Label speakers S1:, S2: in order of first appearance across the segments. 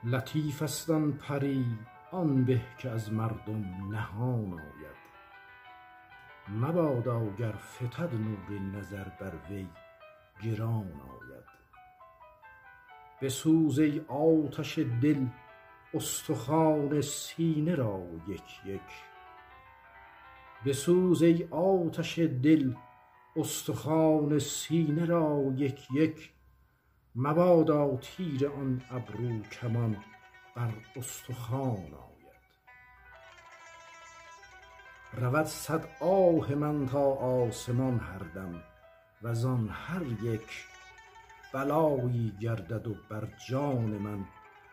S1: لطیف است آن پری آن به که از مردم نهان آید. مبادا گر فتد نور نظر بر وی گران آید. بسوز ای آتش دل استخوان سینه را یک یک. بسوز ای آتش دل استخوان سینه را یک یک. مبادا تیر آن ابرو کمان بر استخوان آید. رود صد آه من تا آسمان هر دم وزان هر یک بلایی گردد و بر جان من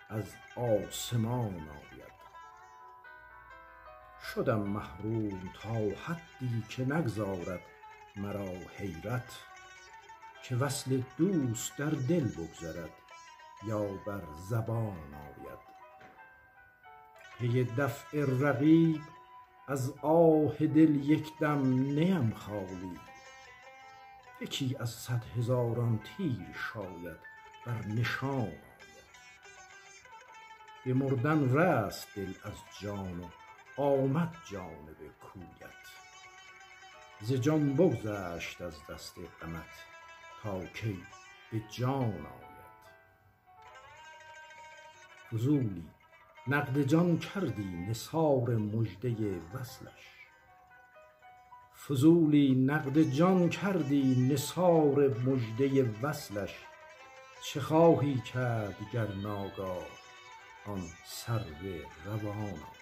S1: از آسمان آید. شدم محروم تا حدی که نگذارد مرا حیرت، که وصل دوست در دل بگذرد یا بر زبان آید. پی دفع رقیب از آه دل یک دم نیم خالی، یکی از 100,000 تیر شاید بر نشان آید. به مردن رست دل از جان و آمد جانب کویت، ز جان بگذشت از دست غمت تا کی به جان آید. فضولی نقد جان کردی نثار مژده وصلش، فضولی نقد جان کردی نثار مژده وصلش. چه خواهی کرد گر ناگاه آن سرو روان آید.